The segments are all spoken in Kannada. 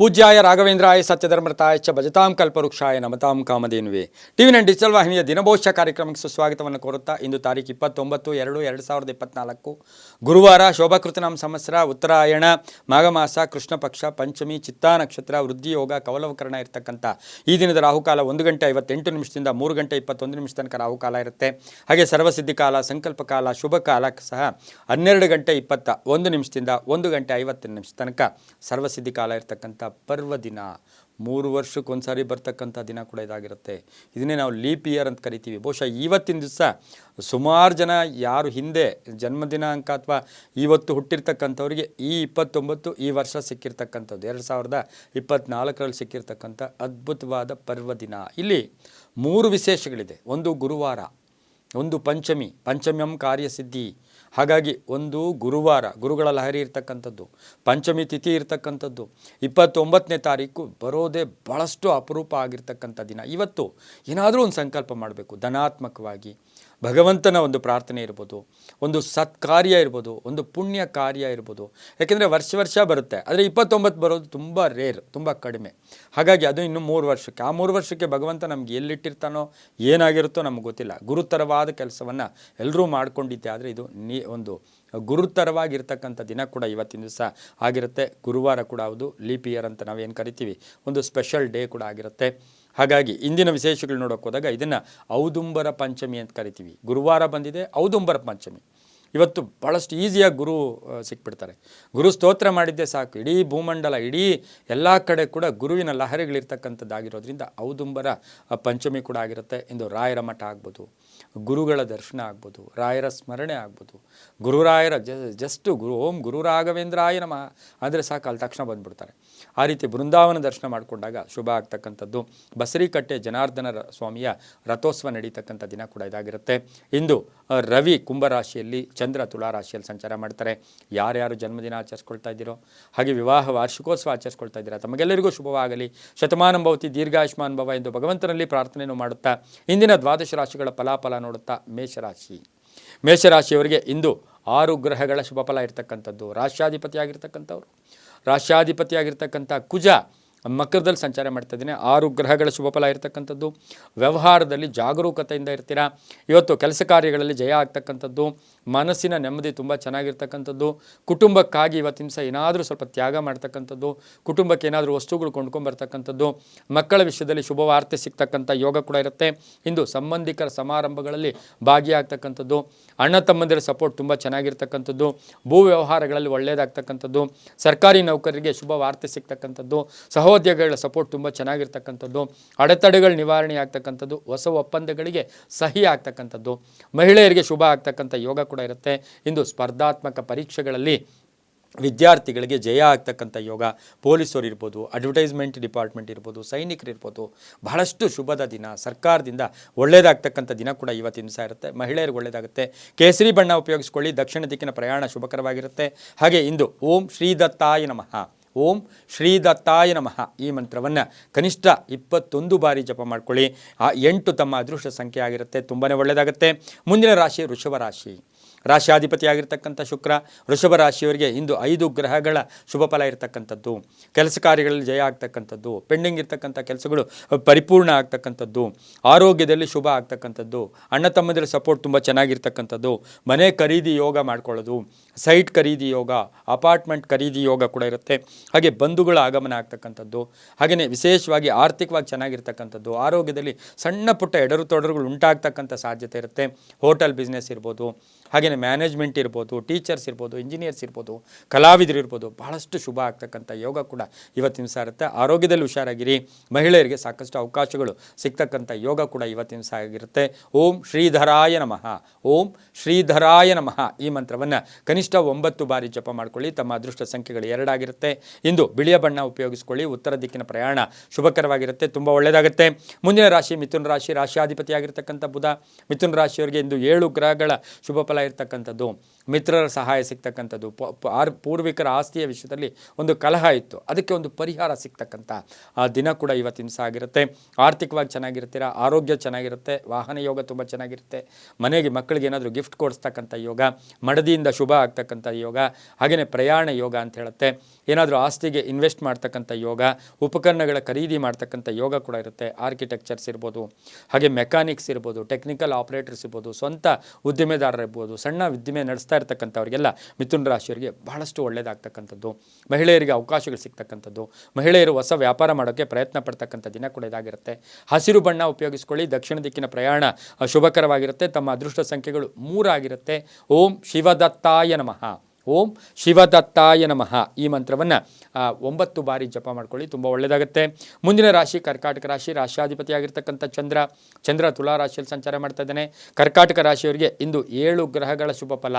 ಪೂಜ್ಯಾಯ ರಾಘವೇಂದ್ರಾಯ ಸತ್ಯಧರ್ಮೃತಾಯ ಚ ಭಜತಾಂ ಕಲ್ಪವೃಕ್ಷಾಯ ನಮತಾಂ ಕಾಮಧೇನುವೆ ಟಿವಿ ನೈನ್ ಡಿಜಿಟಲ್ ವಾಹಿನಿಯ ದಿನಭವಿಷ್ಯ ಕಾರ್ಯಕ್ರಮಕ್ಕೆ ಸುಸ್ವಾಗತವನ್ನು ಕೋರುತ್ತಾ ಇಂದು ತಾರೀಕು 29/2/2024 ಗುರುವಾರ ಶೋಭಾಕೃತನಾಮ ಸಂವತ್ಸರ ಉತ್ತರಾಯಣ ಮಾಘಮಾಸ ಕೃಷ್ಣ ಪಕ್ಷ ಪಂಚಮಿ ಚಿತ್ತಾ ನಕ್ಷತ್ರ ವೃದ್ಧಿಯೋಗ ಕವಲವಕರಣ ಇರತಕ್ಕಂಥ ಈ ದಿನದ ರಾಹುಕಾಲ 1:58 ನಿಮಿಷದಿಂದ 3:21 ತನಕ ರಾಹುಕಾಲ ಇರುತ್ತೆ. ಹಾಗೆ ಸರ್ವಸಿದ್ಧಿ ಕಾಲ, ಸಂಕಲ್ಪ ಕಾಲ, ಶುಭ ಕಾಲ ಸಹ 12:21 ನಿಮಿಷದಿಂದ 1:50 ತನಕ ಸರ್ವಸಿದ್ಧಿ ಕಾಲ ಇರತಕ್ಕಂಥ ಪರ್ವ ದಿನ. 3 ವರ್ಷಕ್ಕೊಂದ್ಸಾರಿ ಬರ್ತಕ್ಕಂಥ ದಿನ ಕೂಡ ಇದಾಗಿರುತ್ತೆ. ಇದನ್ನೇ ನಾವು ಲೀಪ್ ಇಯರ್ ಅಂತ ಕರಿತೀವಿ. ಬಹುಶಃ ಇವತ್ತಿನ ದಿವಸ ಸುಮಾರು ಜನ ಯಾರು ಹಿಂದೆ ಜನ್ಮದಿನಾಂಕ ಅಥವಾ ಇವತ್ತು ಹುಟ್ಟಿರ್ತಕ್ಕಂಥವ್ರಿಗೆ ಈ 29 ಈ ವರ್ಷ ಸಿಕ್ಕಿರ್ತಕ್ಕಂಥದ್ದು 2024ರಲ್ಲಿ ಸಿಕ್ಕಿರ್ತಕ್ಕಂಥ ಅದ್ಭುತವಾದ ಪರ್ವ ದಿನ. ಇಲ್ಲಿ 3 ವಿಶೇಷಗಳಿದೆ. ಒಂದು ಗುರುವಾರ, ಒಂದು ಪಂಚಮ್ಯಂ ಕಾರ್ಯಸಿದ್ಧಿ. ಹಾಗಾಗಿ ಒಂದು ಗುರುವಾರ, ಗುರುಗಳ ಲಹರಿ ಇರ್ತಕ್ಕಂಥದ್ದು, ಪಂಚಮಿ ತಿಥಿ ಇರ್ತಕ್ಕಂಥದ್ದು, 29ನೇ ತಾರೀಕು ಬರೋದೇ ಭಾಳಷ್ಟು ಅಪರೂಪ ಆಗಿರ್ತಕ್ಕಂಥ ದಿನ. ಇವತ್ತು ಏನಾದರೂ ಒಂದು ಸಂಕಲ್ಪ ಮಾಡಬೇಕು. ಧನಾತ್ಮಕವಾಗಿ ಭಗವಂತನ ಒಂದು ಪ್ರಾರ್ಥನೆ ಇರ್ಬೋದು, ಒಂದು ಸತ್ಕಾರ್ಯ ಇರ್ಬೋದು, ಒಂದು ಪುಣ್ಯ ಕಾರ್ಯ ಇರ್ಬೋದು. ಯಾಕೆಂದರೆ ವರ್ಷ ಬರುತ್ತೆ, ಆದರೆ 29 ಬರೋದು ತುಂಬ ರೇರ್, ತುಂಬ ಕಡಿಮೆ. ಹಾಗಾಗಿ ಅದು ಇನ್ನು 3 ವರ್ಷಕ್ಕೆ, ಆ 3 ವರ್ಷಕ್ಕೆ ಭಗವಂತ ನಮ್ಗೆ ಎಲ್ಲಿಟ್ಟಿರ್ತಾನೋ ಏನಾಗಿರುತ್ತೋ ನಮ್ಗೆ ಗೊತ್ತಿಲ್ಲ. ಗುರುತರವಾದ ಕೆಲಸವನ್ನು ಎಲ್ಲರೂ ಮಾಡ್ಕೊಂಡಿದ್ದೆ, ಆದರೆ ಇದು ಒಂದು ಗುರುತರವಾಗಿರ್ತಕ್ಕಂಥ ದಿನ ಕೂಡ ಇವತ್ತಿನ ದಿವಸ ಆಗಿರುತ್ತೆ. ಗುರುವಾರ ಕೂಡ ಹೌದು, ಲೀಪ್ ಇಯರ್ ಅಂತ ನಾವೇನು ಕರಿತೀವಿ, ಒಂದು ಸ್ಪೆಷಲ್ ಡೇ ಕೂಡ ಆಗಿರುತ್ತೆ. ಹಾಗಾಗಿ ಇಂದಿನ ವಿಶೇಷಗಳು ನೋಡೋಕೆ ಹೋದಾಗ ಇದನ್ನು ಔದುಂಬರ ಪಂಚಮಿ ಅಂತ ಕರಿತೀವಿ. ಗುರುವಾರ ಬಂದಿದೆ, ಔದುಂಬರ ಪಂಚಮಿ. ಇವತ್ತು ಭಾಳಷ್ಟು ಈಸಿಯಾಗಿ ಗುರು ಸಿಕ್ಬಿಡ್ತಾರೆ. ಗುರು ಸ್ತೋತ್ರ ಮಾಡಿದ್ದೇ ಸಾಕು, ಇಡೀ ಭೂಮಂಡಲ, ಇಡೀ ಎಲ್ಲ ಕಡೆ ಕೂಡ ಗುರುವಿನ ಲಹರಿಗಳಿರ್ತಕ್ಕಂಥದ್ದಾಗಿರೋದ್ರಿಂದ ಔದುಂಬರ ಪಂಚಮಿ ಕೂಡ ಆಗಿರುತ್ತೆ. ಇಂದು ರಾಯರ ಮಠ ಆಗ್ಬೋದು, ಗುರುಗಳ ದರ್ಶನ ಆಗ್ಬೋದು, ರಾಯರ ಸ್ಮರಣೆ ಆಗ್ಬೋದು, ಗುರುರಾಯರ ಜಸ್ಟ್ ಓಂ ಗುರು ರಾಘವೇಂದ್ರಾಯ ನಮಃ ಅಂದರೆ ಸಾಕು, ಅಲ್ಲಿ ತಕ್ಷಣ ಬಂದುಬಿಡ್ತಾರೆ. ಆ ರೀತಿ ಬೃಂದಾವನ ದರ್ಶನ ಮಾಡಿಕೊಂಡಾಗ ಶುಭ ಆಗ್ತಕ್ಕಂಥದ್ದು. ಬಸರಿಕಟ್ಟೆ ಜನಾರ್ದನ ಸ್ವಾಮಿಯ ರಥೋತ್ಸವ ನಡೀತಕ್ಕಂಥ ದಿನ ಕೂಡ ಇದಾಗಿರುತ್ತೆ. ಇಂದು ರವಿ ಕುಂಭರಾಶಿಯಲ್ಲಿ, ಚಂದ್ರ ತುಲಾ ರಾಶಿಯಲ್ಲಿ ಸಂಚಾರ ಮಾಡ್ತಾರೆ. ಯಾರ್ಯಾರು ಜನ್ಮದಿನ ಆಚರಿಸ್ಕೊಳ್ತಾ ಇದ್ದೀರೋ, ಹಾಗೆ ವಿವಾಹ ವಾರ್ಷಿಕೋತ್ಸವ ಆಚರಿಸ್ಕೊಳ್ತಾ ಇದ್ದೀರಾ, ತಮಗೆಲ್ಲರಿಗೂ ಶುಭವಾಗಲಿ. ಶತಮಾನಂ ಭವತಿ ದೀರ್ಘಾಯುಷ್ಮಾನ್ ಭವ ಎಂದು ಭಗವಂತನಲ್ಲಿ ಪ್ರಾರ್ಥನೆಯನ್ನು ಮಾಡುತ್ತಾ ಇಂದಿನ 12 ರಾಶಿಗಳ ಫಲಾಫಲ ನೋಡುತ್ತಾ ಮೇಷರಾಶಿಯವರಿಗೆ ಇಂದು 6 ಗ್ರಹಗಳ ಶುಭ ಫಲ ಇರತಕ್ಕಂಥದ್ದು. ರಾಶ್ಯಾಧಿಪತಿಯಾಗಿರ್ತಕ್ಕಂಥ ಕುಜ ಮಕರದಲ್ಲಿ ಸಂಚಾರ ಮಾಡ್ತಾ ಇದ್ದೀನಿ. 6 ಗ್ರಹಗಳ ಶುಭ ಫಲ ಇರತಕ್ಕಂಥದ್ದು. ವ್ಯವಹಾರದಲ್ಲಿ ಜಾಗರೂಕತೆಯಿಂದ ಇರ್ತೀರಾ. ಇವತ್ತು ಕೆಲಸ ಕಾರ್ಯಗಳಲ್ಲಿ ಜಯ ಆಗ್ತಕ್ಕಂಥದ್ದು. ಮನಸ್ಸಿನ ನೆಮ್ಮದಿ ತುಂಬ ಚೆನ್ನಾಗಿರ್ತಕ್ಕಂಥದ್ದು. ಕುಟುಂಬಕ್ಕಾಗಿ ಇವತ್ತಿನ ದಿವಸ ಏನಾದರೂ ಸ್ವಲ್ಪ ತ್ಯಾಗ ಮಾಡ್ತಕ್ಕಂಥದ್ದು, ಕುಟುಂಬಕ್ಕೆ ಏನಾದರೂ ವಸ್ತುಗಳು ಕೊಂಡ್ಕೊಂಬರ್ತಕ್ಕಂಥದ್ದು, ಮಕ್ಕಳ ವಿಷಯದಲ್ಲಿ ಶುಭ ವಾರ್ತೆ ಸಿಗ್ತಕ್ಕಂಥ ಯೋಗ ಕೂಡ ಇರುತ್ತೆ. ಇಂದು ಸಂಬಂಧಿಕರ ಸಮಾರಂಭಗಳಲ್ಲಿ ಭಾಗಿಯಾಗ್ತಕ್ಕಂಥದ್ದು. ಅಣ್ಣ ತಮ್ಮಂದಿರ ಸಪೋರ್ಟ್ ತುಂಬ ಚೆನ್ನಾಗಿರ್ತಕ್ಕಂಥದ್ದು. ಭೂ ವ್ಯವಹಾರಗಳಲ್ಲಿ ಒಳ್ಳೆಯದಾಗ್ತಕ್ಕಂಥದ್ದು. ಸರ್ಕಾರಿ ನೌಕರರಿಗೆ ಶುಭ ವಾರ್ತೆ ಸಿಗ್ತಕ್ಕಂಥದ್ದು. ಸಹೋದ್ಯೋಗಿಗಳ ಸಪೋರ್ಟ್ ತುಂಬ ಚೆನ್ನಾಗಿರ್ತಕ್ಕಂಥದ್ದು. ಅಡೆತಡೆಗಳು ನಿವಾರಣೆ ಆಗ್ತಕ್ಕಂಥದ್ದು. ಹೊಸ ಒಪ್ಪಂದಗಳಿಗೆ ಸಹಿ ಆಗ್ತಕ್ಕಂಥದ್ದು. ಮಹಿಳೆಯರಿಗೆ ಶುಭ ಆಗ್ತಕ್ಕಂಥ ಯೋಗ ಕೂಡ ಇರುತ್ತೆ. ಇಂದು ಸ್ಪರ್ಧಾತ್ಮಕ ಪರೀಕ್ಷೆಗಳಲ್ಲಿ ವಿದ್ಯಾರ್ಥಿಗಳಿಗೆ ಜಯ ಆಗ್ತಕ್ಕಂಥ ಯೋಗ. ಪೊಲೀಸರು ಇರ್ಬೋದು, ಅಡ್ವರ್ಟೈಸ್ಮೆಂಟ್ ಡಿಪಾರ್ಟ್ಮೆಂಟ್ ಇರ್ಬೋದು, ಸೈನಿಕರು ಇರ್ಬೋದು, ಬಹಳಷ್ಟು ಶುಭದ ದಿನ. ಸರ್ಕಾರದಿಂದ ಒಳ್ಳೆಯದಾಗ್ತಕ್ಕಂಥ ದಿನ ಕೂಡ ಇವತ್ತಿನ ದಿವಸ ಇರುತ್ತೆ. ಮಹಿಳೆಯರಿಗೆ ಒಳ್ಳೆಯದಾಗುತ್ತೆ. ಕೇಸರಿ ಬಣ್ಣ ಉಪಯೋಗಿಸ್ಕೊಳ್ಳಿ. ದಕ್ಷಿಣ ದಿಕ್ಕಿನ ಪ್ರಯಾಣ ಶುಭಕರವಾಗಿರುತ್ತೆ. ಹಾಗೆ ಇಂದು ಓಂ ಶ್ರೀ ದತ್ತಾಯ ನಮಃ, ಓಂ ಶ್ರೀ ದತ್ತಾಯ ನಮಃ ಈ ಮಂತ್ರವನ್ನು ಕನಿಷ್ಠ 21 ಬಾರಿ ಜಪ ಮಾಡ್ಕೊಳ್ಳಿ. ಆ 8 ತಮ್ಮ ಅದೃಷ್ಟ ಸಂಖ್ಯೆ ಆಗಿರುತ್ತೆ. ತುಂಬಾ ಒಳ್ಳೆಯದಾಗುತ್ತೆ. ಮುಂದಿನ ರಾಶಿ ವೃಷಭ ರಾಶಿ. ರಾಶ್ಯಾಧಿಪತಿಯಾಗಿರ್ತಕ್ಕಂಥ ಶುಕ್ರ ವೃಷಭ ರಾಶಿಯವರಿಗೆ ಇಂದು 5 ಗ್ರಹಗಳ ಶುಭ ಫಲ ಇರತಕ್ಕಂಥದ್ದು. ಕೆಲಸ ಕಾರ್ಯಗಳಲ್ಲಿ ಜಯ ಆಗ್ತಕ್ಕಂಥದ್ದು. ಪೆಂಡಿಂಗ್ ಇರ್ತಕ್ಕಂಥ ಕೆಲಸಗಳು ಪರಿಪೂರ್ಣ ಆಗ್ತಕ್ಕಂಥದ್ದು. ಆರೋಗ್ಯದಲ್ಲಿ ಶುಭ ಆಗ್ತಕ್ಕಂಥದ್ದು. ಅಣ್ಣ ತಮ್ಮಂದಿರ ಸಪೋರ್ಟ್ ತುಂಬ ಚೆನ್ನಾಗಿರ್ತಕ್ಕಂಥದ್ದು. ಮನೆ ಖರೀದಿ ಯೋಗ ಮಾಡ್ಕೊಳ್ಳೋದು, ಸೈಟ್ ಖರೀದಿ ಯೋಗ, ಅಪಾರ್ಟ್ಮೆಂಟ್ ಖರೀದಿ ಯೋಗ ಕೂಡ ಇರುತ್ತೆ. ಹಾಗೆ ಬಂಧುಗಳ ಆಗಮನ ಆಗ್ತಕ್ಕಂಥದ್ದು. ಹಾಗೆಯೇ ವಿಶೇಷವಾಗಿ ಆರ್ಥಿಕವಾಗಿ ಚೆನ್ನಾಗಿರ್ತಕ್ಕಂಥದ್ದು. ಆರೋಗ್ಯದಲ್ಲಿ ಸಣ್ಣ ಪುಟ್ಟ ಎಡರು ತೊಡರುಗಳು ಉಂಟಾಗ್ತಕ್ಕಂಥ ಸಾಧ್ಯತೆ ಇರುತ್ತೆ. ಹೋಟೆಲ್ ಬಿಸ್ನೆಸ್ ಇರ್ಬೋದು, ಹಾಗೆಯೇ ಮ್ಯಾನೇಜ್ಮೆಂಟ್ ಇರ್ಬೋದು, ಟೀಚರ್ಸ್ ಇರ್ಬೋದು, ಇಂಜಿನಿಯರ್ಸ್ ಇರ್ಬೋದು, ಕಲಾವಿದರು ಇರ್ಬೋದು, ಬಹಳಷ್ಟು ಶುಭ ಆಗ್ತಕ್ಕಂಥ ಯೋಗ ಕೂಡ ಇವತ್ತಿನ ದಿವಸ ಇರುತ್ತೆ. ಆರೋಗ್ಯದಲ್ಲಿ ಹುಷಾರಾಗಿರಿ. ಮಹಿಳೆಯರಿಗೆ ಸಾಕಷ್ಟು ಅವಕಾಶಗಳು ಸಿಗ್ತಕ್ಕಂಥ ಯೋಗ ಕೂಡ ಇವತ್ತಿನ ದಿವಸ ಆಗಿರುತ್ತೆ. ಓಂ ಶ್ರೀಧರಾಯ ನಮಃ, ಓಂ ಶ್ರೀಧರಾಯ ನಮಃ ಈ ಮಂತ್ರವನ್ನು ಕನಿಷ್ಠ 9 ಬಾರಿ ಜಪ ಮಾಡ್ಕೊಳ್ಳಿ. ತಮ್ಮ ಅದೃಷ್ಟ ಸಂಖ್ಯೆಗಳು 2 ಆಗಿರುತ್ತೆ. ಇಂದು ಬಿಳಿಯ ಬಣ್ಣ ಉಪಯೋಗಿಸ್ಕೊಳ್ಳಿ. ಉತ್ತರ ದಿಕ್ಕಿನ ಪ್ರಯಾಣ ಶುಭಕರವಾಗಿರುತ್ತೆ. ತುಂಬ ಒಳ್ಳೆಯದಾಗುತ್ತೆ. ಮುಂದಿನ ರಾಶಿ ಮಿಥುನ ರಾಶಿ. ರಾಶ್ಯಾಧಿಪತಿಯಾಗಿರ್ತಕ್ಕಂಥ ಬುಧ. ಮಿಥುನ ರಾಶಿಯವರಿಗೆ ಇಂದು 7 ಗ್ರಹಗಳ ಶುಭ ಫಲ ಇರ್ತಕ್ಕಂಥದ್ದು. ಮಿತ್ರರ ಸಹಾಯ ಸಿಗ್ತಕ್ಕಂಥದ್ದು. ಪೂರ್ವಿಕರ ಆಸ್ತಿಯ ವಿಷಯದಲ್ಲಿ ಒಂದು ಕಲಹ ಇತ್ತು, ಅದಕ್ಕೆ ಒಂದು ಪರಿಹಾರ ಸಿಗ್ತಕ್ಕಂಥ ಆ ದಿನ ಕೂಡ ಇವತ್ತಿನ ದಿವಸ ಆಗಿರುತ್ತೆ. ಆರ್ಥಿಕವಾಗಿ ಚೆನ್ನಾಗಿರ್ತೀರ. ಆರೋಗ್ಯ ಚೆನ್ನಾಗಿರುತ್ತೆ. ವಾಹನ ಯೋಗ ತುಂಬ ಚೆನ್ನಾಗಿರುತ್ತೆ. ಮನೆಗೆ ಮಕ್ಕಳಿಗೆ ಏನಾದರೂ ಗಿಫ್ಟ್ ಕೊಡಿಸ್ತಕ್ಕಂಥ ಯೋಗ. ಮಡದಿಯಿಂದ ಶುಭ ಆಗ್ತಕ್ಕಂಥ ಯೋಗ. ಹಾಗೆಯೇ ಪ್ರಯಾಣ ಯೋಗ ಅಂತ ಹೇಳುತ್ತೆ. ಏನಾದರೂ ಆಸ್ತಿಗೆ ಇನ್ವೆಸ್ಟ್ ಮಾಡ್ತಕ್ಕಂಥ ಯೋಗ, ಉಪಕರಣಗಳ ಖರೀದಿ ಮಾಡ್ತಕ್ಕಂಥ ಯೋಗ ಕೂಡ ಇರುತ್ತೆ. ಆರ್ಕಿಟೆಕ್ಚರ್ಸ್ ಇರ್ಬೋದು, ಹಾಗೆ ಮೆಕ್ಯಾನಿಕ್ಸ್ ಇರ್ಬೋದು, ಟೆಕ್ನಿಕಲ್ ಆಪರೇಟರ್ಸ್ ಇರ್ಬೋದು, ಸ್ವಂತ ಉದ್ದಿಮೆದಾರರು ಇರ್ಬೋದು, ಸಣ್ಣ ಉದ್ದಿಮೆ ನಡೆಸ್ತಾ ಇರ್ತಕ್ಕಂಥವ್ರಿಗೆಲ್ಲ ಮಿಥುನ ರಾಶಿಯವರಿಗೆ ಬಹಳಷ್ಟು ಒಳ್ಳೆಯದಾಗ್ತಕ್ಕಂಥದ್ದು. ಮಹಿಳೆಯರಿಗೆ ಅವಕಾಶಗಳು ಸಿಗ್ತಕ್ಕಂಥದ್ದು, ಮಹಿಳೆಯರು ಹೊಸ ವ್ಯಾಪಾರ ಮಾಡೋಕ್ಕೆ ಪ್ರಯತ್ನ ಪಡ್ತಕ್ಕಂಥ ದಿನ ಕೂಡ ಇದಾಗಿರುತ್ತೆ. ಹಸಿರು ಬಣ್ಣ ಉಪಯೋಗಿಸ್ಕೊಳ್ಳಿ. ದಕ್ಷಿಣ ದಿಕ್ಕಿನ ಪ್ರಯಾಣ ಶುಭಕರವಾಗಿರುತ್ತೆ. ತಮ್ಮ ಅದೃಷ್ಟ ಸಂಖ್ಯೆಗಳು 3 ಆಗಿರುತ್ತೆ. ಓಂ ಶಿವದತ್ತಾಯ ನಮಃ. ಓಂ ಶಿವದತ್ತಾಯ ನಮಃ ಈ ಮಂತ್ರವನ್ನು 9 ಬಾರಿ ಜಪ ಮಾಡ್ಕೊಳ್ಳಿ, ತುಂಬ ಒಳ್ಳೆಯದಾಗುತ್ತೆ. ಮುಂದಿನ ರಾಶಿ ಕರ್ಕಾಟಕ ರಾಶಿ. ರಾಶ್ಯಾಧಿಪತಿಯಾಗಿರ್ತಕ್ಕಂಥ ಚಂದ್ರ ತುಲಾ ರಾಶಿಯಲ್ಲಿ ಸಂಚಾರ ಮಾಡ್ತಾ ಇದ್ದಾನೆ. ಕರ್ಕಾಟಕ ರಾಶಿಯವರಿಗೆ ಇಂದು 7 ಗ್ರಹಗಳ ಶುಭ ಫಲ.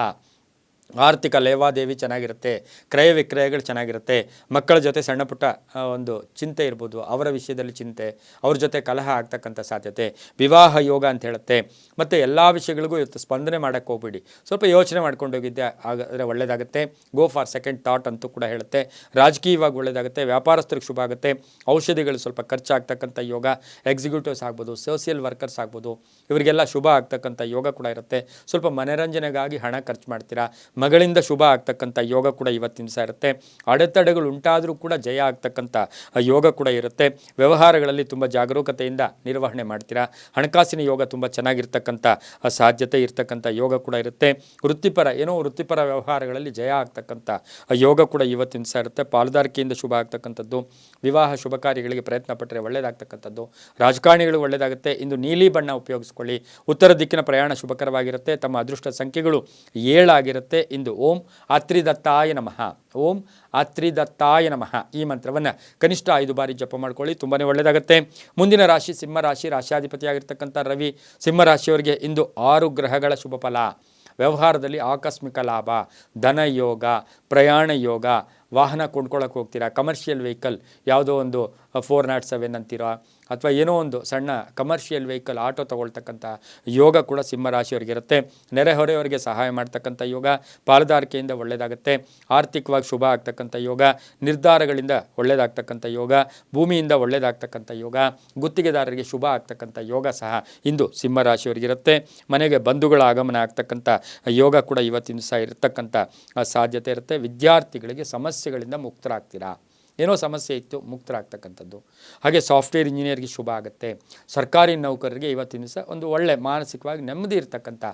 ಆರ್ಥಿಕ ಲೇವಾದೇವಿ ಚೆನ್ನಾಗಿರುತ್ತೆ, ಕ್ರಯ ವಿಕ್ರಯಗಳು ಚೆನ್ನಾಗಿರುತ್ತೆ. ಮಕ್ಕಳ ಜೊತೆ ಸಣ್ಣ ಪುಟ್ಟ ಒಂದು ಚಿಂತೆ ಇರ್ಬೋದು, ಅವರ ವಿಷಯದಲ್ಲಿ ಚಿಂತೆ, ಅವ್ರ ಜೊತೆ ಕಲಹ ಆಗ್ತಕ್ಕಂಥ ಸಾಧ್ಯತೆ, ವಿವಾಹ ಯೋಗ ಅಂತ ಹೇಳುತ್ತೆ. ಮತ್ತು ಎಲ್ಲ ವಿಷಯಗಳಿಗೂ ಇವತ್ತು ಸ್ಪಂದನೆ ಮಾಡೋಕ್ಕೆ ಹೋಗ್ಬಿಡಿ, ಸ್ವಲ್ಪ ಯೋಚನೆ ಮಾಡ್ಕೊಂಡು ಹೋಗಿದ್ದೆ ಆದರೆ ಒಳ್ಳೆಯದಾಗುತ್ತೆ. ಗೋ ಫಾರ್ ಸೆಕೆಂಡ್ ಥಾಟ್ ಅಂತೂ ಕೂಡ ಹೇಳುತ್ತೆ. ರಾಜಕೀಯವಾಗಿ ಒಳ್ಳೆಯದಾಗುತ್ತೆ. ವ್ಯಾಪಾರಸ್ಥರಿಗೆ ಶುಭ ಆಗುತ್ತೆ. ಔಷಧಿಗಳು ಸ್ವಲ್ಪ ಖರ್ಚಾಗ್ತಕ್ಕಂಥ ಯೋಗ. ಎಕ್ಸಿಕ್ಯೂಟಿವ್ಸ್ ಆಗ್ಬೋದು, ಸೋಷಿಯಲ್ ವರ್ಕರ್ಸ್ ಆಗ್ಬೋದು, ಇವರಿಗೆಲ್ಲ ಶುಭ ಆಗ್ತಕ್ಕಂಥ ಯೋಗ ಕೂಡ ಇರುತ್ತೆ. ಸ್ವಲ್ಪ ಮನರಂಜನೆಗಾಗಿ ಹಣ ಖರ್ಚು ಮಾಡ್ತೀರಾ. ಮಗಳಿಂದ ಶುಭ ಆಗ್ತಕ್ಕಂಥ ಯೋಗ ಕೂಡ ಇವತ್ತಿನ ದಿವಸ ಇರುತ್ತೆ. ಅಡೆತಡೆಗಳು ಉಂಟಾದರೂ ಕೂಡ ಜಯ ಆಗ್ತಕ್ಕಂಥ ಯೋಗ ಕೂಡ ಇರುತ್ತೆ. ವ್ಯವಹಾರಗಳಲ್ಲಿ ತುಂಬ ಜಾಗರೂಕತೆಯಿಂದ ನಿರ್ವಹಣೆ ಮಾಡ್ತೀರಾ. ಹಣಕಾಸಿನ ಯೋಗ ತುಂಬ ಚೆನ್ನಾಗಿರ್ತಕ್ಕಂಥ ಸಾಧ್ಯತೆ ಇರ್ತಕ್ಕಂಥ ಯೋಗ ಕೂಡ ಇರುತ್ತೆ. ವೃತ್ತಿಪರ ವ್ಯವಹಾರಗಳಲ್ಲಿ ಜಯ ಆಗ್ತಕ್ಕಂಥ ಯೋಗ ಕೂಡ ಇವತ್ತಿನ ದಿವಸ ಇರುತ್ತೆ. ಪಾಲುದಾರಿಕೆಯಿಂದ ಶುಭ ಆಗ್ತಕ್ಕಂಥದ್ದು. ವಿವಾಹ ಶುಭ ಕಾರ್ಯಗಳಿಗೆ ಪ್ರಯತ್ನ ಪಟ್ಟರೆ ಒಳ್ಳೆಯದಾಗ್ತಕ್ಕಂಥದ್ದು. ರಾಜಕಾರಣಿಗಳು ಒಳ್ಳೆಯದಾಗುತ್ತೆ. ಇಂದು ನೀಲಿ ಬಣ್ಣ ಉಪಯೋಗಿಸ್ಕೊಳ್ಳಿ. ಉತ್ತರ ದಿಕ್ಕಿನ ಪ್ರಯಾಣ ಶುಭಕರವಾಗಿರುತ್ತೆ. ತಮ್ಮ ಅದೃಷ್ಟ ಸಂಖ್ಯೆಗಳು 7 ಆಗಿರುತ್ತೆ. ಇಂದು ಓಂ ಅತ್ರಿದತ್ತಾಯ ನಮಃ. ಓಂ ಅತ್ರಿದತ್ತಾಯ ನಮಃ ಈ ಮಂತ್ರವನ್ನು ಕನಿಷ್ಠ 5 ಬಾರಿ ಜಪ ಮಾಡ್ಕೊಳ್ಳಿ, ತುಂಬಾ ಒಳ್ಳೆಯದಾಗುತ್ತೆ. ಮುಂದಿನ ರಾಶಿ ಸಿಂಹರಾಶಿ. ರಾಶ್ಯಾಧಿಪತಿಯಾಗಿರ್ತಕ್ಕಂಥ ರವಿ ಸಿಂಹರಾಶಿಯವರಿಗೆ ಇಂದು 6 ಗ್ರಹಗಳ ಶುಭ ಫಲ. ವ್ಯವಹಾರದಲ್ಲಿ ಆಕಸ್ಮಿಕ ಲಾಭ, ಧನ ಯೋಗ, ಪ್ರಯಾಣ ಯೋಗ, ವಾಹನ ಕೊಂಡ್ಕೊಳ್ಳೋಕೆ ಹೋಗ್ತೀರಾ, ಕಮರ್ಷಿಯಲ್ ವೆಹಿಕಲ್ ಯಾವುದೋ ಒಂದು 407 ಅಂತೀರಾ, ಅಥವಾ ಏನೋ ಒಂದು ಸಣ್ಣ ಕಮರ್ಷಿಯಲ್ ವೆಹಿಕಲ್ ಆಟೋ ತೊಗೊಳ್ತಕ್ಕಂಥ ಯೋಗ ಕೂಡ ಸಿಂಹರಾಶಿಯವರಿಗಿರುತ್ತೆ. ನೆರೆಹೊರೆಯವರಿಗೆ ಸಹಾಯ ಮಾಡ್ತಕ್ಕಂಥ ಯೋಗ, ಪಾಲುದಾರಿಕೆಯಿಂದ ಒಳ್ಳೆಯದಾಗುತ್ತೆ. ಆರ್ಥಿಕವಾಗಿ ಶುಭ ಆಗ್ತಕ್ಕಂಥ ಯೋಗ, ನಿರ್ಧಾರಗಳಿಂದ ಒಳ್ಳೆಯದಾಗ್ತಕ್ಕಂಥ ಯೋಗ, ಭೂಮಿಯಿಂದ ಒಳ್ಳೆಯದಾಗ್ತಕ್ಕಂಥ ಯೋಗ, ಗುತ್ತಿಗೆದಾರರಿಗೆ ಶುಭ ಆಗ್ತಕ್ಕಂಥ ಯೋಗ ಸಹ ಇಂದು ಸಿಂಹರಾಶಿಯವರಿಗಿರುತ್ತೆ. ಮನೆಗೆ ಬಂಧುಗಳ ಆಗಮನ ಆಗ್ತಕ್ಕಂಥ ಯೋಗ ಕೂಡ ಇವತ್ತಿನ ದಿವಸ ಇರತಕ್ಕಂಥ ಸಾಧ್ಯತೆ ಇರುತ್ತೆ. ವಿದ್ಯಾರ್ಥಿಗಳಿಗೆ ಸಮಸ್ಯೆಗಳಿಂದ ಮುಕ್ತರಾಗ್ತೀರಾ. ಏನೋ ಸಮಸ್ಯೆ ಇತ್ತು, ಮುಕ್ತರಾಗ್ತಕ್ಕಂಥದ್ದು. ಹಾಗೆ ಸಾಫ್ಟ್ವೇರ್ ಇಂಜಿನಿಯರ್ಗೆ ಶುಭ ಆಗುತ್ತೆ. ಸರ್ಕಾರಿ ನೌಕರರಿಗೆ ಇವತ್ತಿನ ದಿವಸ ಒಂದು ಒಳ್ಳೆ ಮಾನಸಿಕವಾಗಿ ನೆಮ್ಮದಿ ಇರತಕ್ಕಂಥ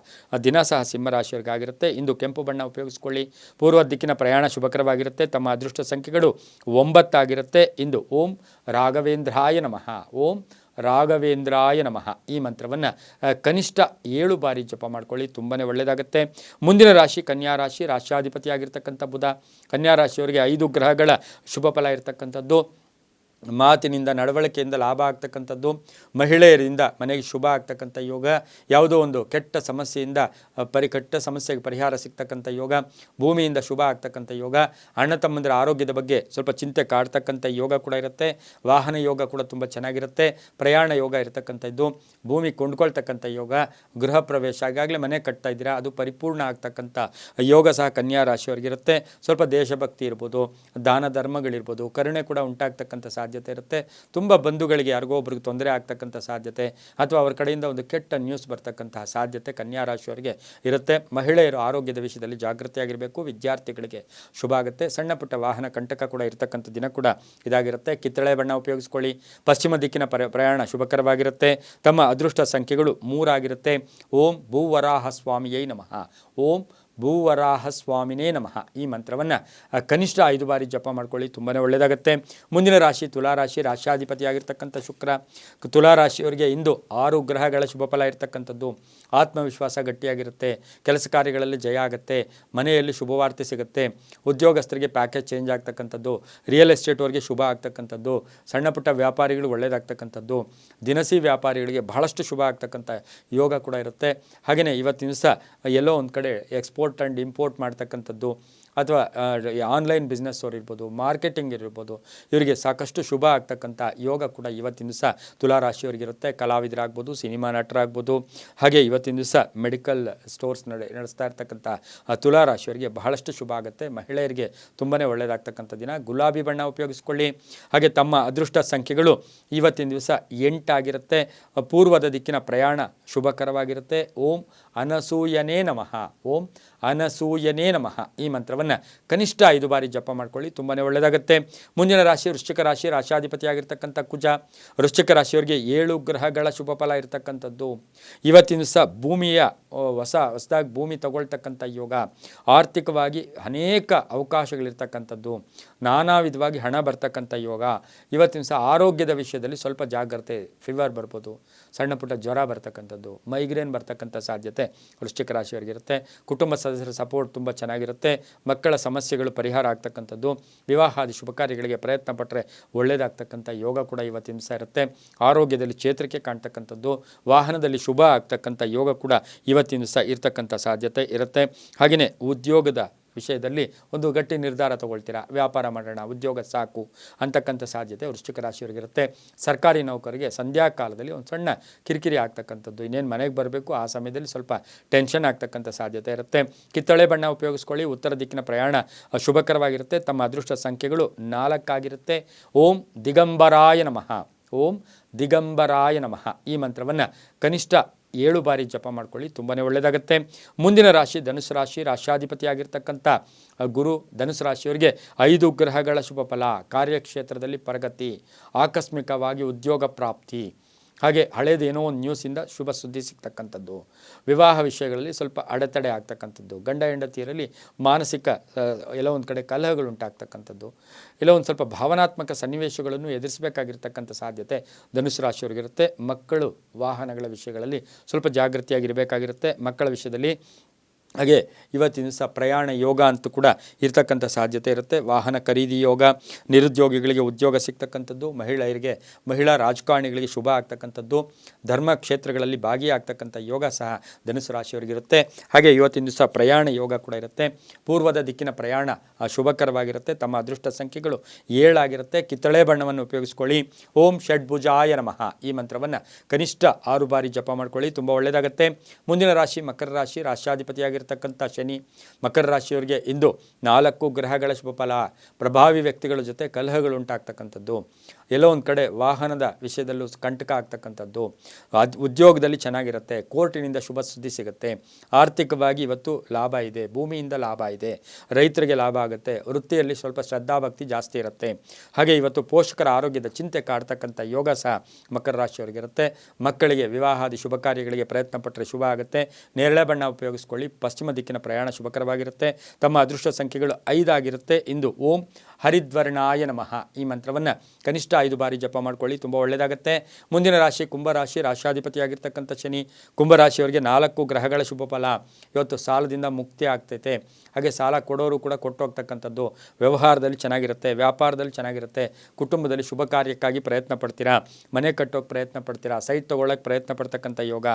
ದಿನ ಸಹ ಸಿಂಹರಾಶಿಯವರಿಗಾಗಿರುತ್ತೆ. ಇಂದು ಕೆಂಪು ಬಣ್ಣ ಉಪಯೋಗಿಸ್ಕೊಳ್ಳಿ. ಪೂರ್ವ ದಿಕ್ಕಿನ ಪ್ರಯಾಣ ಶುಭಕರವಾಗಿರುತ್ತೆ. ತಮ್ಮ ಅದೃಷ್ಟ ಸಂಖ್ಯೆಗಳು 9 ಆಗಿರುತ್ತೆ. ಇಂದು ಓಂ ರಾಘವೇಂದ್ರಾಯ ನಮಃ. ಓಂ ರಾಘವೇಂದ್ರಾಯ ನಮಃ ಈ ಮಂತ್ರವನ್ನು ಕನಿಷ್ಠ 7 ಬಾರಿ ಜಪ ಮಾಡ್ಕೊಳ್ಳಿ, ತುಂಬಾ ಒಳ್ಳೆಯದಾಗುತ್ತೆ. ಮುಂದಿನ ರಾಶಿ ಕನ್ಯಾ ರಾಶಿ. ರಾಶ್ಯಾಧಿಪತಿಯಾಗಿರ್ತಕ್ಕಂಥ ಬುಧ. ಕನ್ಯಾ ರಾಶಿಯವರಿಗೆ 5 ಗ್ರಹಗಳ ಶುಭ ಫಲ ಇರತಕ್ಕಂಥದ್ದು. ಮಾತಿನಿಂದ ನಡವಳಿಕೆಯಿಂದ ಲಾಭ ಆಗ್ತಕ್ಕಂಥದ್ದು. ಮಹಿಳೆಯರಿಂದ ಮನೆಗೆ ಶುಭ ಆಗ್ತಕ್ಕಂಥ ಯೋಗ. ಯಾವುದೋ ಒಂದು ಕೆಟ್ಟ ಸಮಸ್ಯೆಗೆ ಪರಿಹಾರ ಸಿಗ್ತಕ್ಕಂಥ ಯೋಗ. ಭೂಮಿಯಿಂದ ಶುಭ ಆಗ್ತಕ್ಕಂಥ ಯೋಗ. ಅಣ್ಣ ತಮ್ಮಂದಿರ ಆರೋಗ್ಯದ ಬಗ್ಗೆ ಸ್ವಲ್ಪ ಚಿಂತೆ ಕಾಡ್ತಕ್ಕಂಥ ಯೋಗ ಕೂಡ ಇರುತ್ತೆ. ವಾಹನ ಯೋಗ ಕೂಡ ತುಂಬ ಚೆನ್ನಾಗಿರುತ್ತೆ. ಪ್ರಯಾಣ ಯೋಗ ಇರತಕ್ಕಂಥದ್ದು. ಭೂಮಿ ಕೊಂಡ್ಕೊಳ್ತಕ್ಕಂಥ ಯೋಗ. ಗೃಹ ಪ್ರವೇಶ, ಈಗಾಗಲೇ ಮನೆ ಕಟ್ತಾ ಇದ್ದೀರಾ, ಅದು ಪರಿಪೂರ್ಣ ಆಗ್ತಕ್ಕಂಥ ಯೋಗ ಸಹ ಕನ್ಯಾ ರಾಶಿಯವರಿಗಿರುತ್ತೆ. ಸ್ವಲ್ಪ ದೇಶಭಕ್ತಿ ಇರ್ಬೋದು, ದಾನ ಧರ್ಮಗಳಿರ್ಬೋದು, ಕರುಣೆ ಕೂಡ ಉಂಟಾಗ್ತಕ್ಕಂಥ ಸಾಧ್ಯತೆ ಇರುತ್ತೆ. ತುಂಬ ಬಂಧುಗಳಿಗೆ ಯಾರಿಗೋ ಒಬ್ರಿಗೆ ತೊಂದರೆ ಆಗ್ತಕ್ಕಂಥ ಸಾಧ್ಯತೆ, ಅಥವಾ ಅವರ ಕಡೆಯಿಂದ ಒಂದು ಕೆಟ್ಟ ನ್ಯೂಸ್ ಬರ್ತಕ್ಕಂತಹ ಸಾಧ್ಯತೆ ಕನ್ಯಾ ರಾಶಿಯವರಿಗೆ ಇರುತ್ತೆ. ಮಹಿಳೆಯರು ಆರೋಗ್ಯದ ವಿಷಯದಲ್ಲಿ ಜಾಗೃತಿಯಾಗಿರಬೇಕು. ವಿದ್ಯಾರ್ಥಿಗಳಿಗೆ ಶುಭ ಆಗುತ್ತೆ. ಸಣ್ಣ ಪುಟ್ಟ ವಾಹನ ಕಂಟಕ ಕೂಡ ಇರತಕ್ಕಂಥ ದಿನ ಕೂಡ ಇದಾಗಿರುತ್ತೆ. ಕಿತ್ತಳೆ ಬಣ್ಣ ಉಪಯೋಗಿಸ್ಕೊಳ್ಳಿ. ಪಶ್ಚಿಮ ದಿಕ್ಕಿನ ಪ್ರಯಾಣ ಶುಭಕರವಾಗಿರುತ್ತೆ. ತಮ್ಮ ಅದೃಷ್ಟ ಸಂಖ್ಯೆಗಳು 3 ಆಗಿರುತ್ತೆ. ಓಂ ಭೂವರಾಹ ಸ್ವಾಮಿಯೈ ನಮಃ. ಓಂ ಭೂವರಾಹ ಸ್ವಾಮಿನೇ ನಮಃ ಈ ಮಂತ್ರವನ್ನು ಕನಿಷ್ಠ 5 ಬಾರಿ ಜಪ ಮಾಡ್ಕೊಳ್ಳಿ, ತುಂಬಾ ಒಳ್ಳೆಯದಾಗುತ್ತೆ. ಮುಂದಿನ ರಾಶಿ ತುಲಾರಾಶಿ. ರಾಶ್ಯಾಧಿಪತಿಯಾಗಿರ್ತಕ್ಕಂಥ ಶುಕ್ರ. ತುಲಾರಾಶಿಯವರಿಗೆ ಇಂದು 6 ಗ್ರಹಗಳ ಶುಭ ಫಲ ಇರತಕ್ಕಂಥದ್ದು. ಆತ್ಮವಿಶ್ವಾಸ ಗಟ್ಟಿಯಾಗಿರುತ್ತೆ. ಕೆಲಸ ಕಾರ್ಯಗಳಲ್ಲಿ ಜಯ ಆಗುತ್ತೆ. ಮನೆಯಲ್ಲಿ ಶುಭವಾರ್ತೆ ಸಿಗುತ್ತೆ. ಉದ್ಯೋಗಸ್ಥರಿಗೆ ಪ್ಯಾಕೇಜ್ ಚೇಂಜ್ ಆಗ್ತಕ್ಕಂಥದ್ದು. ರಿಯಲ್ ಎಸ್ಟೇಟ್ವರಿಗೆ ಶುಭ ಆಗ್ತಕ್ಕಂಥದ್ದು. ಸಣ್ಣ ಪುಟ್ಟ ವ್ಯಾಪಾರಿಗಳು ಒಳ್ಳೆಯದಾಗ್ತಕ್ಕಂಥದ್ದು. ದಿನಸಿ ವ್ಯಾಪಾರಿಗಳಿಗೆ ಬಹಳಷ್ಟು ಶುಭ ಆಗ್ತಕ್ಕಂಥ ಯೋಗ ಕೂಡ ಇರುತ್ತೆ. ಹಾಗೆಯೇ ಇವತ್ತಿನ ದಿವಸ ಎಲ್ಲೋ ಒಂದು ಕಡೆ ಎಕ್ಸ್ಪೋರ್ಟ್ ಆ್ಯಂಡ್ ಇಂಪೋರ್ಟ್ ಮಾಡ್ತಕ್ಕಂಥದ್ದು, ಅಥವಾ ಆನ್ಲೈನ್ ಬಿಸ್ನೆಸ್ ಅವ್ರು ಇರ್ಬೋದು, ಮಾರ್ಕೆಟಿಂಗ್ ಇರ್ಬೋದು, ಇವರಿಗೆ ಸಾಕಷ್ಟು ಶುಭ ಆಗ್ತಕ್ಕಂಥ ಯೋಗ ಕೂಡ ಇವತ್ತಿನ ದಿವಸ ತುಲಾರಾಶಿಯವರಿಗಿರುತ್ತೆ. ಕಲಾವಿದರಾಗ್ಬೋದು, ಸಿನಿಮಾ ನಟರಾಗ್ಬೋದು, ಹಾಗೆ ಇವತ್ತಿನ ದಿವಸ ಮೆಡಿಕಲ್ ಸ್ಟೋರ್ಸ್ ನಡೆಸ್ತಾ ಇರ್ತಕ್ಕಂಥ ತುಲಾರಾಶಿಯವರಿಗೆ ಬಹಳಷ್ಟು ಶುಭ ಆಗುತ್ತೆ. ಮಹಿಳೆಯರಿಗೆ ತುಂಬಾ ಒಳ್ಳೆಯದಾಗ್ತಕ್ಕಂಥ ದಿನ. ಗುಲಾಬಿ ಬಣ್ಣ ಉಪಯೋಗಿಸ್ಕೊಳ್ಳಿ. ಹಾಗೆ ತಮ್ಮ ಅದೃಷ್ಟ ಸಂಖ್ಯೆಗಳು ಇವತ್ತಿನ ದಿವಸ 8 ಆಗಿರುತ್ತೆ. ಪೂರ್ವದ ದಿಕ್ಕಿನ ಪ್ರಯಾಣ ಶುಭಕರವಾಗಿರುತ್ತೆ. ಓಂ ಅನಸೂಯನೇ ನಮಃ. ಓಂ ಅನಸೂಯನೇ ನಮಃ ಈ ಮಂತ್ರವನ್ನು ಕನಿಷ್ಠ 5 ಬಾರಿ ಜಪ ಮಾಡ್ಕೊಳ್ಳಿ, ತುಂಬಾ ಒಳ್ಳೆಯದಾಗುತ್ತೆ. ಮುಂದಿನ ರಾಶಿ ವೃಶ್ಚಿಕ ರಾಶಿ, ರಾಶಾಧಿಪತಿಯಾಗಿರ್ತಕ್ಕಂಥ ಕುಜ. ವೃಶ್ಚಿಕ ರಾಶಿಯವರಿಗೆ 7 ಗ್ರಹಗಳ ಶುಭ ಫಲ ಇರತಕ್ಕಂಥದ್ದು. ಇವತ್ತಿನ ದಿವಸ ಭೂಮಿಯ ಹೊಸದಾಗಿ ಭೂಮಿ ತಗೊಳ್ತಕ್ಕಂಥ ಯೋಗ, ಆರ್ಥಿಕವಾಗಿ ಅನೇಕ ಅವಕಾಶಗಳಿರ್ತಕ್ಕಂಥದ್ದು, ನಾನಾ ವಿಧವಾಗಿ ಹಣ ಬರ್ತಕ್ಕಂಥ ಯೋಗ. ಇವತ್ತಿನ ದಿವಸ ಆರೋಗ್ಯದ ವಿಷಯದಲ್ಲಿ ಸ್ವಲ್ಪ ಜಾಗ್ರತೆ, ಫೀವರ್ ಬರ್ಬೋದು, ಸಣ್ಣ ಪುಟ್ಟ ಜ್ವರ ಬರ್ತಕ್ಕಂಥದ್ದು, ಮೈಗ್ರೇನ್ ಬರ್ತಕ್ಕಂಥ ಸಾಧ್ಯತೆ ವೃಶ್ಚಿಕ ರಾಶಿಯವರಿಗಿರುತ್ತೆ. ಕುಟುಂಬ ಸದಸ್ಯರ ಸಪೋರ್ಟ್ ತುಂಬ ಚೆನ್ನಾಗಿರುತ್ತೆ. ಮಕ್ಕಳ ಸಮಸ್ಯೆಗಳು ಪರಿಹಾರ ಆಗ್ತಕ್ಕಂಥದ್ದು, ವಿವಾಹಾದಿ ಶುಭ ಕಾರ್ಯಗಳಿಗೆ ಪ್ರಯತ್ನ ಪಟ್ಟರೆ ಒಳ್ಳೆಯದಾಗ್ತಕ್ಕಂಥ ಯೋಗ ಕೂಡ ಇವತ್ತಿನ ದಿವಸ ಇರುತ್ತೆ. ಆರೋಗ್ಯದಲ್ಲಿ ಚೇತರಿಕೆ ಕಾಣ್ತಕ್ಕಂಥದ್ದು, ವಾಹನದಲ್ಲಿ ಶುಭ ಆಗ್ತಕ್ಕಂಥ ಯೋಗ ಕೂಡ ಇವತ್ತಿನ ದಿವಸ ಇರ್ತಕ್ಕಂಥ ಸಾಧ್ಯತೆ ಇರುತ್ತೆ. ಹಾಗೆಯೇ ಉದ್ಯೋಗದ ವಿಷಯದಲ್ಲಿ ಒಂದು ಗಟ್ಟಿ ನಿರ್ಧಾರ ತಗೊಳ್ತೀರಾ, ವ್ಯಾಪಾರ ಮಾಡೋಣ, ಉದ್ಯೋಗ ಸಾಕು ಅಂತಕ್ಕಂಥ ಸಾಧ್ಯತೆ ವೃಶ್ಚಿಕ ರಾಶಿಯವರಿಗಿರುತ್ತೆ. ಸರ್ಕಾರಿ ನೌಕರಿಗೆ ಸಂಧ್ಯಾ ಕಾಲದಲ್ಲಿ ಒಂದು ಸಣ್ಣ ಕಿರಿಕಿರಿ ಆಗ್ತಕ್ಕಂಥದ್ದು, ಇನ್ನೇನು ಮನೆಗೆ ಬರಬೇಕು ಆ ಸಮಯದಲ್ಲಿ ಸ್ವಲ್ಪ ಟೆನ್ಷನ್ ಆಗ್ತಕ್ಕಂಥ ಸಾಧ್ಯತೆ ಇರುತ್ತೆ. ಕಿತ್ತಳೆ ಬಣ್ಣ ಉಪಯೋಗಿಸ್ಕೊಳ್ಳಿ. ಉತ್ತರ ದಿಕ್ಕಿನ ಪ್ರಯಾಣ ಶುಭಕರವಾಗಿರುತ್ತೆ. ತಮ್ಮ ಅದೃಷ್ಟ ಸಂಖ್ಯೆಗಳು 4 ಆಗಿರುತ್ತೆ. ಓಂ ದಿಗಂಬರಾಯ ನಮಃ, ಓಂ ದಿಗಂಬರಾಯ ನಮಃ ಈ ಮಂತ್ರವನ್ನು ಕನಿಷ್ಠ 7 ಬಾರಿ ಜಪ ಮಾಡ್ಕೊಳ್ಳಿ, ತುಂಬಾ ಒಳ್ಳೆಯದಾಗುತ್ತೆ. ಮುಂದಿನ ರಾಶಿ ಧನುಸು ರಾಶಿ, ರಾಶಾಧಿಪತಿಯಾಗಿರ್ತಕ್ಕಂಥ ಗುರು. ಧನುಸು ರಾಶಿಯವರಿಗೆ 5 ಗ್ರಹಗಳ ಶುಭ ಫಲ, ಕಾರ್ಯಕ್ಷೇತ್ರದಲ್ಲಿ ಪ್ರಗತಿ, ಆಕಸ್ಮಿಕವಾಗಿ ಉದ್ಯೋಗ ಪ್ರಾಪ್ತಿ, ಹಾಗೆ ಹಳೇದೇನೋ ಒಂದು ನ್ಯೂಸಿಂದ ಶುಭ ಸುದ್ದಿ ಸಿಗ್ತಕ್ಕಂಥದ್ದು, ವಿವಾಹ ವಿಷಯಗಳಲ್ಲಿ ಸ್ವಲ್ಪ ಅಡೆತಡೆ ಆಗ್ತಕ್ಕಂಥದ್ದು, ಗಂಡ ಹೆಂಡತಿಯರಲ್ಲಿ ಮಾನಸಿಕ ಎಲ್ಲೋ ಒಂದು ಕಡೆ ಕಲಹಗಳು ಉಂಟಾಗ್ತಕ್ಕಂಥದ್ದು, ಎಲ್ಲೋ ಒಂದು ಸ್ವಲ್ಪ ಭಾವನಾತ್ಮಕ ಸನ್ನಿವೇಶಗಳನ್ನು ಎದುರಿಸಬೇಕಾಗಿರ್ತಕ್ಕಂಥ ಸಾಧ್ಯತೆ ಧನುಸು ರಾಶಿಯವರಿಗಿರುತ್ತೆ. ಮಕ್ಕಳು ವಾಹನಗಳ ವಿಷಯಗಳಲ್ಲಿ ಸ್ವಲ್ಪ ಜಾಗೃತಿಯಾಗಿರಬೇಕಾಗಿರುತ್ತೆ. ಮಕ್ಕಳ ವಿಷಯದಲ್ಲಿ ಹಾಗೆ ಇವತ್ತಿನ ದಿವಸ ಪ್ರಯಾಣ ಯೋಗ ಅಂತೂ ಕೂಡ ಇರ್ತಕ್ಕಂಥ ಸಾಧ್ಯತೆ ಇರುತ್ತೆ. ವಾಹನ ಖರೀದಿ ಯೋಗ, ನಿರುದ್ಯೋಗಿಗಳಿಗೆ ಉದ್ಯೋಗ ಸಿಗ್ತಕ್ಕಂಥದ್ದು, ಮಹಿಳೆಯರಿಗೆ, ಮಹಿಳಾ ರಾಜಕಾರಣಿಗಳಿಗೆ ಶುಭ ಆಗ್ತಕ್ಕಂಥದ್ದು, ಧರ್ಮ ಕ್ಷೇತ್ರಗಳಲ್ಲಿ ಭಾಗಿಯಾಗ್ತಕ್ಕಂಥ ಯೋಗ ಸಹ ಧನುಸು ರಾಶಿಯವರಿಗಿರುತ್ತೆ. ಹಾಗೆ ಇವತ್ತಿನ ದಿವಸ ಪ್ರಯಾಣ ಯೋಗ ಕೂಡ ಇರುತ್ತೆ. ಪೂರ್ವದ ದಿಕ್ಕಿನ ಪ್ರಯಾಣ ಶುಭಕರವಾಗಿರುತ್ತೆ. ತಮ್ಮ ಅದೃಷ್ಟ ಸಂಖ್ಯೆಗಳು 7 ಆಗಿರುತ್ತೆ. ಕಿತ್ತಳೆ ಬಣ್ಣವನ್ನು ಉಪಯೋಗಿಸ್ಕೊಳ್ಳಿ. ಓಂ ಷಡ್ಭುಜಾಯ ನಮಃ ಈ ಮಂತ್ರವನ್ನು ಕನಿಷ್ಠ 6 ಬಾರಿ ಜಪ ಮಾಡ್ಕೊಳ್ಳಿ, ತುಂಬ ಒಳ್ಳೆಯದಾಗುತ್ತೆ. ಮುಂದಿನ ರಾಶಿ ಮಕರ ರಾಶಿ, ರಾಶಾಧಿಪತಿಯಾಗಿರ್ತಕ್ಕಂಥ ಶನಿ. ಮಕರ ರಾಶಿಯವರಿಗೆ ಇಂದು 4 ಗ್ರಹಗಳ ಶುಭ ಫಲ. ಪ್ರಭಾವಿ ವ್ಯಕ್ತಿಗಳ ಜೊತೆ ಕಲಹಗಳು ಉಂಟಾಗ್ತಕ್ಕಂಥದ್ದು, ಎಲ್ಲೋ ಒಂದು ಕಡೆ ವಾಹನದ ವಿಷಯದಲ್ಲೂ ಕಂಟಕ ಆಗ್ತಕ್ಕಂಥದ್ದು, ಉದ್ಯೋಗದಲ್ಲಿ ಚೆನ್ನಾಗಿರುತ್ತೆ. ಕೋರ್ಟಿನಿಂದ ಶುಭ ಸುದ್ದಿ ಸಿಗುತ್ತೆ. ಆರ್ಥಿಕವಾಗಿ ಇವತ್ತು ಲಾಭ ಇದೆ, ಭೂಮಿಯಿಂದ ಲಾಭ ಇದೆ, ರೈತರಿಗೆ ಲಾಭ ಆಗುತ್ತೆ. ವೃತ್ತಿಯಲ್ಲಿ ಸ್ವಲ್ಪ ಶ್ರದ್ಧಾಭಕ್ತಿ ಜಾಸ್ತಿ ಇರುತ್ತೆ. ಹಾಗೆ ಇವತ್ತು ಪೋಷಕರ ಆರೋಗ್ಯದ ಚಿಂತೆ ಕಾಡ್ತಕ್ಕಂಥ ಯೋಗ ಸಹ ಮಕರ ರಾಶಿಯವರಿಗಿರುತ್ತೆ. ಮಕ್ಕಳಿಗೆ ವಿವಾಹಾದಿ ಶುಭ ಕಾರ್ಯಗಳಿಗೆ ಪ್ರಯತ್ನ ಪಟ್ಟರೆ ಶುಭ ಆಗುತ್ತೆ. ನೇರಳೆ ಬಣ್ಣ ಉಪಯೋಗಿಸ್ಕೊಳ್ಳಿ. ಪಶ್ಚಿಮ ದಿಕ್ಕಿನ ಪ್ರಯಾಣ ಶುಭಕರವಾಗಿರುತ್ತೆ. ತಮ್ಮ ಅದೃಷ್ಟ ಸಂಖ್ಯೆಗಳು 5 ಆಗಿರುತ್ತೆ. ಇಂದು ಓಂ ಹರಿದ್ವರ್ಣಾಯ ನಮಃ ಈ ಮಂತ್ರವನ್ನು ಕನಿಷ್ಠ 5 ಬಾರಿ ಜಪ ಮಾಡ್ಕೊಳ್ಳಿ, ತುಂಬ ಒಳ್ಳೆಯದಾಗುತ್ತೆ. ಮುಂದಿನ ರಾಶಿ ಕುಂಭರಾಶಿ, ರಾಶಾಧಿಪತಿಯಾಗಿರ್ತಕ್ಕಂಥ ಶನಿ. ಕುಂಭರಾಶಿಯವರಿಗೆ 4 ಗ್ರಹಗಳ ಶುಭ ಫಲ. ಇವತ್ತು ಸಾಲದಿಂದ ಮುಕ್ತಿ ಆಗ್ತೈತೆ. ಹಾಗೆ ಸಾಲ ಕೊಡೋರು ಕೂಡ ಕೊಟ್ಟು ಹೋಗ್ತಕ್ಕಂಥದ್ದು, ವ್ಯವಹಾರದಲ್ಲಿ ಚೆನ್ನಾಗಿರುತ್ತೆ, ವ್ಯಾಪಾರದಲ್ಲಿ ಚೆನ್ನಾಗಿರುತ್ತೆ. ಕುಟುಂಬದಲ್ಲಿ ಶುಭ ಕಾರ್ಯಕ್ಕಾಗಿ ಪ್ರಯತ್ನ ಪಡ್ತೀರಾ, ಮನೆ ಕಟ್ಟೋಕ್ಕೆ ಪ್ರಯತ್ನ ಪಡ್ತೀರಾ, ಸೈಟ್ ತೊಗೊಳ್ಳೋಕ್ಕೆ ಪ್ರಯತ್ನ ಪಡ್ತಕ್ಕಂಥ ಯೋಗ,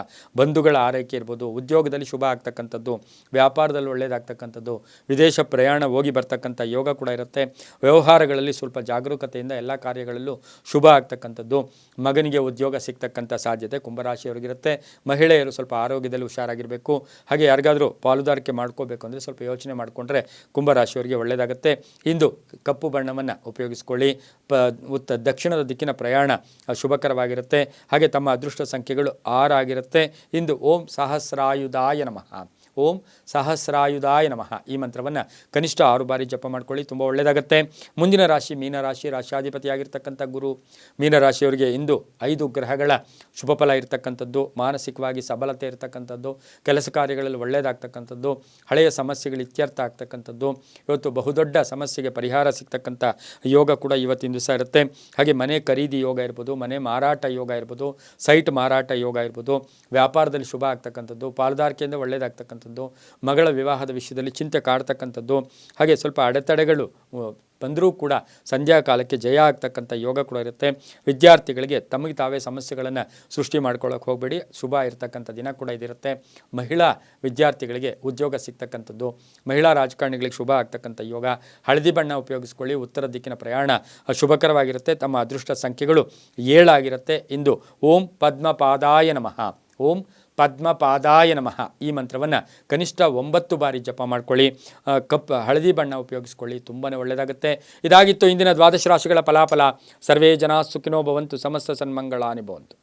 ಬಂಧುಗಳ ಆರೈಕೆ ಇರ್ಬೋದು, ಉದ್ಯೋಗದಲ್ಲಿ ಶುಭ ಆಗ್ತಕ್ಕಂಥದ್ದು, ವ್ಯಾಪಾರದಲ್ಲಿ ಒಳ್ಳೆಯದಾಗ್ತಕ್ಕಂಥದ್ದು, ವಿದೇಶ ಪ್ರಯಾಣ ಹೋಗಿ ಬರ್ತಕ್ಕಂಥ ಯೋಗ ಕೂಡ ಇರುತ್ತೆ. ವ್ಯವಹಾರಗಳಲ್ಲಿ ಸ್ವಲ್ಪ ಜಾಗರೂಕತೆಯಿಂದ ಎಲ್ಲ ಕಾರ್ಯಗಳಲ್ಲೂ ಶುಭ ಆಗ್ತಕ್ಕಂಥದ್ದು, ಮಗನಿಗೆ ಉದ್ಯೋಗ ಸಿಗ್ತಕ್ಕಂಥ ಸಾಧ್ಯತೆ ಕುಂಭರಾಶಿಯವರಿಗಿರುತ್ತೆ. ಮಹಿಳೆಯರು ಸ್ವಲ್ಪ ಆರೋಗ್ಯದಲ್ಲಿ ಹುಷಾರಾಗಿರಬೇಕು. ಹಾಗೆ ಯಾರಿಗಾದರೂ ಪಾಲುದಾರಿಕೆ ಮಾಡ್ಕೋಬೇಕು ಅಂದರೆ ಸ್ವಲ್ಪ ಯೋಚನೆ ಮಾಡಿಕೊಂಡ್ರೆ ಕುಂಭರಾಶಿಯವರಿಗೆ ಒಳ್ಳೆಯದಾಗುತ್ತೆ. ಇಂದು ಕಪ್ಪು ಬಣ್ಣವನ್ನು ಉಪಯೋಗಿಸ್ಕೊಳ್ಳಿ. ದಕ್ಷಿಣದ ದಿಕ್ಕಿನ ಪ್ರಯಾಣ ಶುಭಕರವಾಗಿರುತ್ತೆ. ಹಾಗೆ ತಮ್ಮ ಅದೃಷ್ಟ ಸಂಖ್ಯೆಗಳು 6 ಆಗಿರುತ್ತೆ. ಇಂದು ಓಂ ಸಹಸ್ರಾಯುಧಾಯ ನಮಃ, ಓಂ ಸಹಸ್ರಾಯುಧಾಯ ನಮಃ ಈ ಮಂತ್ರವನ್ನು ಕನಿಷ್ಠ 6 ಬಾರಿ ಜಪ ಮಾಡ್ಕೊಳ್ಳಿ, ತುಂಬ ಒಳ್ಳೆಯದಾಗುತ್ತೆ. ಮುಂದಿನ ರಾಶಿ ಮೀನರಾಶಿ, ರಾಶಾಧಿಪತಿಯಾಗಿರ್ತಕ್ಕಂಥ ಗುರು. ಮೀನರಾಶಿಯವರಿಗೆ ಇಂದು 5 ಗ್ರಹಗಳ ಶುಭ ಫಲ ಇರತಕ್ಕಂಥದ್ದು, ಮಾನಸಿಕವಾಗಿ ಸಬಲತೆ ಇರತಕ್ಕಂಥದ್ದು, ಕೆಲಸ ಕಾರ್ಯಗಳಲ್ಲಿ ಒಳ್ಳೆಯದಾಗ್ತಕ್ಕಂಥದ್ದು, ಹಳೆಯ ಸಮಸ್ಯೆಗಳು ಇತ್ಯರ್ಥ ಆಗ್ತಕ್ಕಂಥದ್ದು, ಇವತ್ತು ಬಹುದೊಡ್ಡ ಸಮಸ್ಯೆಗೆ ಪರಿಹಾರ ಸಿಗ್ತಕ್ಕಂಥ ಯೋಗ ಕೂಡ ಇವತ್ತಿನ ದಿವಸ ಇರುತ್ತೆ. ಹಾಗೆ ಮನೆ ಖರೀದಿ ಯೋಗ ಇರ್ಬೋದು, ಮನೆ ಮಾರಾಟ ಯೋಗ ಇರ್ಬೋದು, ಸೈಟ್ ಮಾರಾಟ ಯೋಗ ಇರ್ಬೋದು, ವ್ಯಾಪಾರದಲ್ಲಿ ಶುಭ ಆಗ್ತಕ್ಕಂಥದ್ದು, ಪಾಲುದಾರಿಕೆಯಿಂದ ಒಳ್ಳೆಯದಾಗ್ತಕ್ಕಂಥದ್ದು, ಮಗಳ ವಿವಾಹದ ವಿಷಯದಲ್ಲಿ ಚಿಂತೆ ಕಾಡ್ತಕ್ಕಂಥದ್ದು, ಹಾಗೆ ಸ್ವಲ್ಪ ಅಡೆತಡೆಗಳು ಬಂದರೂ ಕೂಡ ಸಂಧ್ಯಾ ಕಾಲಕ್ಕೆ ಜಯ ಆಗ್ತಕ್ಕಂಥ ಯೋಗ ಕೂಡ ಇರುತ್ತೆ. ವಿದ್ಯಾರ್ಥಿಗಳಿಗೆ ತಮಗೆ ತಾವೇ ಸಮಸ್ಯೆಗಳನ್ನು ಸೃಷ್ಟಿ ಮಾಡ್ಕೊಳ್ಳೋಕೆ ಹೋಗಬೇಡಿ, ಶುಭ ಇರತಕ್ಕಂಥ ದಿನ ಕೂಡ ಇದಿರುತ್ತೆ. ಮಹಿಳಾ ವಿದ್ಯಾರ್ಥಿಗಳಿಗೆ ಉದ್ಯೋಗ ಸಿಗ್ತಕ್ಕಂಥದ್ದು, ಮಹಿಳಾ ರಾಜಕಾರಣಿಗಳಿಗೆ ಶುಭ ಆಗ್ತಕ್ಕಂಥ ಯೋಗ. ಹಳದಿ ಬಣ್ಣ ಉಪಯೋಗಿಸ್ಕೊಳ್ಳಿ. ಉತ್ತರ ದಿಕ್ಕಿನ ಪ್ರಯಾಣ ಶುಭಕರವಾಗಿರುತ್ತೆ. ತಮ್ಮ ಅದೃಷ್ಟ ಸಂಖ್ಯೆಗಳು 7 ಆಗಿರುತ್ತೆ. ಇಂದು ಓಂ ಪದ್ಮಪಾದಾಯ ನಮಃ, ಓಂ ಪದ್ಮಪಾದಾಯ ನಮಃ ಈ ಮಂತ್ರವನ್ನು ಕನಿಷ್ಠ 9 ಬಾರಿ ಜಪ ಮಾಡ್ಕೊಳ್ಳಿ. ಹಳದಿ ಬಣ್ಣ ಉಪಯೋಗಿಸ್ಕೊಳ್ಳಿ, ತುಂಬಾ ಒಳ್ಳೆಯದಾಗುತ್ತೆ. ಇದಾಗಿತ್ತು ಇಂದಿನ ದ್ವಾದಶ ರಾಶಿಗಳ ಫಲಾಫಲ. ಸರ್ವೇ ಜನ ಸುಖಿನೋ ಭವಂತು, ಸಮಸ್ತ ಸನ್ಮಂಗಳಾನಿ ಭವಂತು.